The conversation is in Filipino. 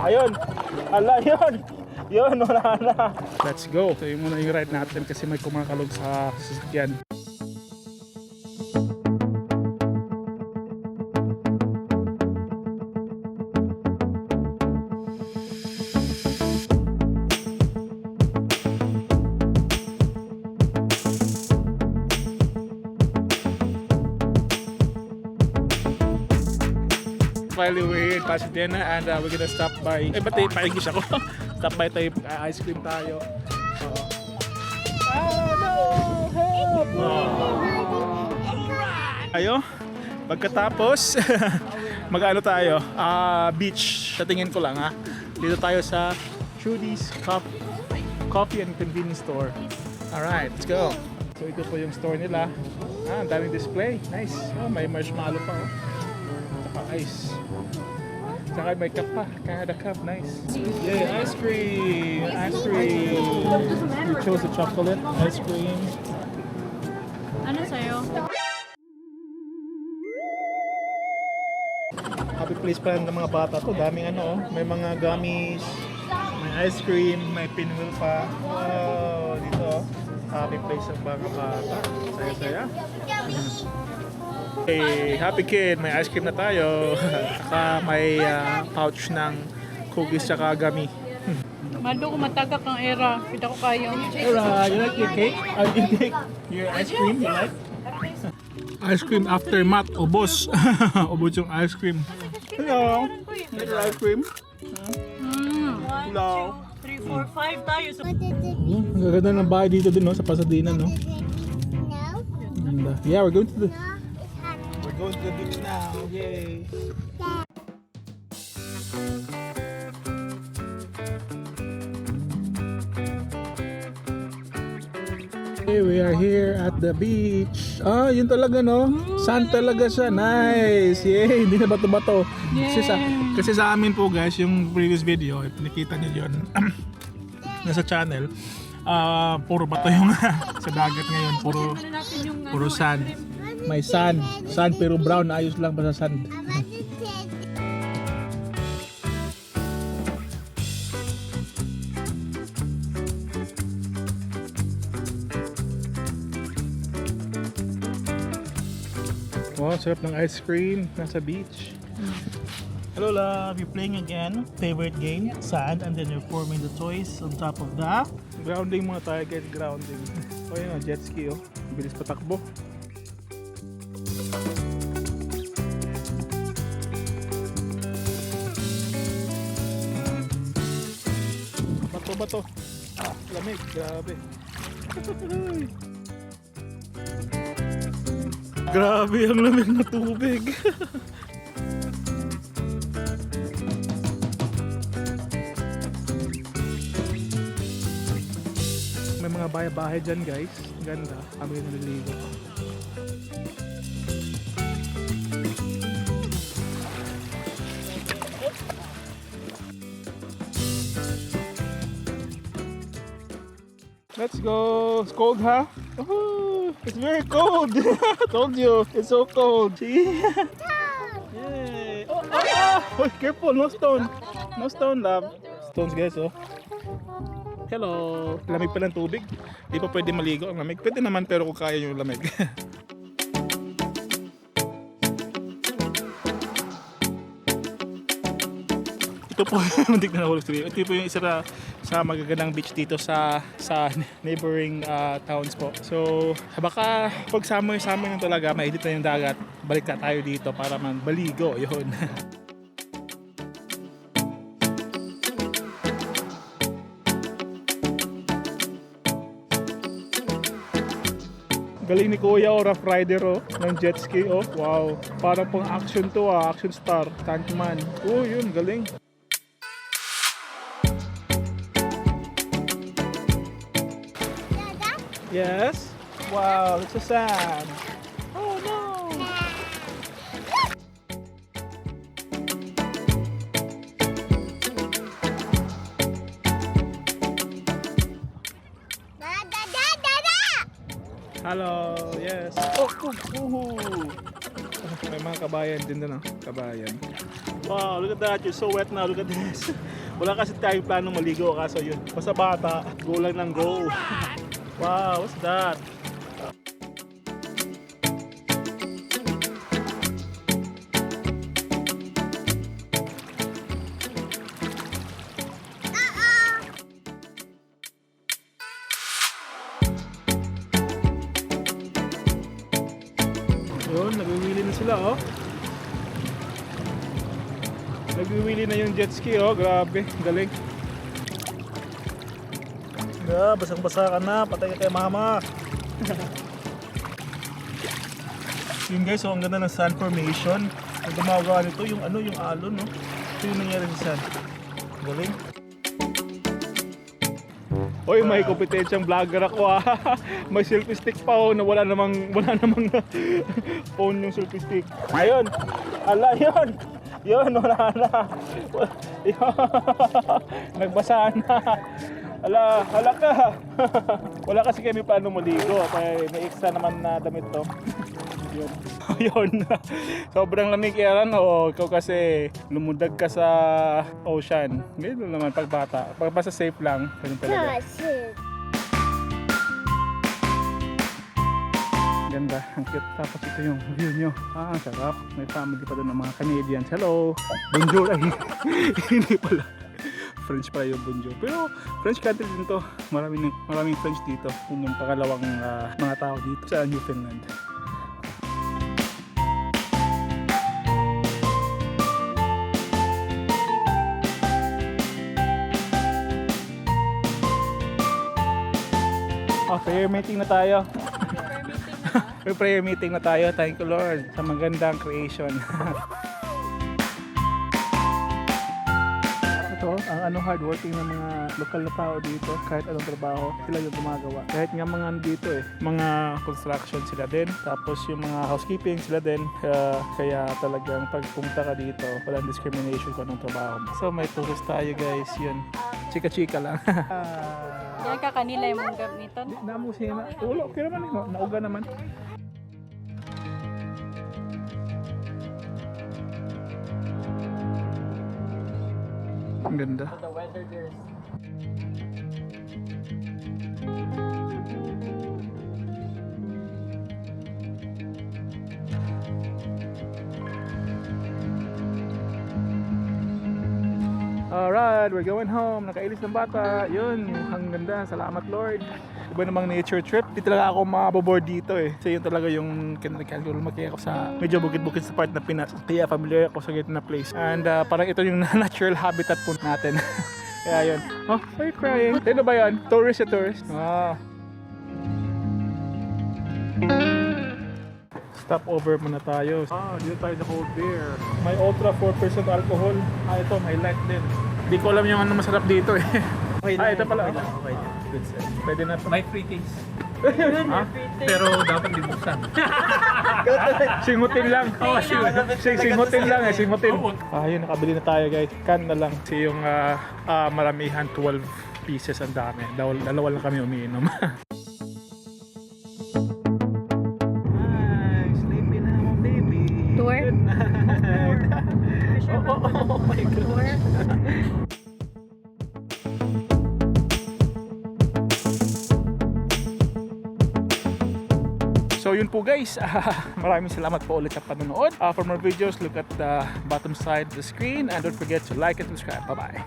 Ayun. Ala, yun. Yun, wala na. Let's go. So yun muna yung ride natin kasi may kumakalog sa sasakyan. Finally, we're here in Pasadena and we're gonna stop by... Eh, ba't pa-English ako? Stop by tayo, ice cream tayo. Oh no! Help! Ayo, pagkatapos, mag-ano tayo? Beach. Sa tingin ko lang ha. Dito tayo sa Trudy's Coffee and Convenience Store. Alright, let's go. So ito po yung store nila. Ang daming display. Nice. Oh, may marshmallow pa oh. Ice. Saka may cup pa. Canada cup. Nice. Yeah, ice cream. Ice cream. You chose the chocolate ice cream. Ano sa'yo? Happy place pa ng mga bata to. Daming ano. May mga gummies. May ice cream. May pinwheel pa. Wow. Dito. Happy place ng mga bata. Saya-saya. Hey, happy kid, may ice cream na tayo. Saka may pouch ng cookies tsaka gummy. Mado ko matagak ng era. Kita ko kayo. Era, you like your cake? Your cake? Your ice cream, you like? Ice cream after mat, ubos. Ubos yung ice cream. Hello, like your ice cream? Hello. 3, 4, 5 tayo. Ang gaganda ng bahay dito din, no? Sa Pasadena, no? Ganda. Yeah, we're going to the beach now. Yay! Okay, we are here at the beach. Ah, yun talaga no? Sand talaga siya. Nice! Yay! Hindi na bato-bato. Kasi sa amin po guys, yung previous video, nakita niyo yun. Nasa channel. Puro bato yung sa dagat ngayon. Puro sand. May sand pero brown, ayos lang ba sa sand? Wow, sarap ng ice cream, nasa beach. Hello love, you're playing again. Favorite game, sand, and then you're forming the toys on top of that. Grounding muna tayo guys, grounding. O yun, jet ski oh, bilis patakbo. Bato. Lamig, grabe. Grabe ang lamig na tubig. May mga bahay-bahay dyan guys. Ganda. Kami naliligo. Let's go. It's cold, huh? Oh, it's very cold. Told you, it's so cold. See? Yay. Oh, careful, no stone. No stone, love. Stones, guys, oh. Hello. Lamig pa ng tubig. Di pa pwede maligo ang lamig. Pwede naman pero kung kaya yung lamig. Ito po, hindi ko nahulog sabihin. Ito po yung isa sa magagandang beach dito sa neighboring towns po. So, baka pag summer na talaga, maedit na yung dagat, balik na tayo dito para baligo. Yun. Galing ni Kuya, rough rider ng jet ski. Wow. Parang pang action to action star, stuntman. Yun, galing. Yes? Wow, it's a sand. Oh no! Hello, yes. May mga kabayan din doon, kabayan. Wow, look at that. You're so wet now. Look at this. Wala kasi tayong plano maligo. Kaso yun. Basta bata. Go lang ng go. Wow, what's that? Yun, nagwiwili na sila, oh. Nagwiwili na yung jet ski, oh. Grabe, galing. Basang-basa ka na. Patay ka kay mama. Yun guys, so ang ganda ng sand formation. Ang gumagawa nito, yung ano, yung alon, no? Ito yung nangyari sa sand. Galing. Oy, may kompetensyang vlogger ako ah. May selfie stick pa oh, na wala namang phone yung selfie stick. Ayun. Ala, yun. Yun, wala na. Yun. Nagbasa na. Ala, hala ka. Wala kasi kami paano maligo. Kaya may extra naman na damit to. Yun. Yun. Sobrang lamig yan. O, ikaw kasi lumudag ka sa ocean. Ganyan naman pag bata. Pag basta safe lang. Ganun talaga. Ganda. Ang cute. Tapos ito yung view nyo. Ah, ang sarap. May family pa doon ng mga Canadians. Hello. Bonjour. Ay, hindi pala. French pala yung bonjour. Pero French country din to. Maraming French dito. Yun yung pangalawang mga tao dito sa Newfoundland. Oh, prayer meeting na tayo. May prayer meeting na tayo. Thank you Lord sa magandang creation. Ito, ang hardworking ng mga lokal na tao dito. Kahit anong trabaho, sila yung gumagawa. Kahit nga mga dito mga construction sila din. Tapos yung mga housekeeping sila din. Kaya talagang pagpunta ka dito, walang discrimination kung anong trabaho mo. So may tourist tayo guys, yun. Chika-chika lang. Yan ka kanila yung mga gamiton. Namusin na. Wala, okay naman. Nauga naman. Ang ganda. The weather there is Alright, we're going home. Nakailis ng bata. Yun, ang ganda. Salamat Lord. Iba namang nature trip. Di talaga ako maboboard dito eh. So yun talaga yung kinakagul. Makikita ako sa medyo bukid-bukid sa part na Pinas. Kaya familiar ako sa ganito na place. And parang ito yung natural habitat po natin. Kaya yun. Oh, why are you crying? Sino ba yan? Tourist ya tourist? Ah. Stop over muna tayo. Ah, dito tayo na cold beer. May ultra 4% alcohol. Ah, ito, may light din. Hindi ko alam yung ano masarap dito eh. okay Ah, ito pala. Okay lang. Good sir. Pwede na to. May free taste. Ha? Pero dapat libuksan. Singutin lang. Oo, Singutin lang eh, singutin. Ah, yun, nakabili na tayo guys. Can na lang. Kasi yung maramihan, 12 pieces ang dami. Dalawa lang kami umiinom. Hi, sleepy na mo baby. Tour? Oh my God. So yun po guys, maraming salamat po ulit sa panonood. For more videos, look at the bottom side of the screen and don't forget to like and subscribe. Bye bye.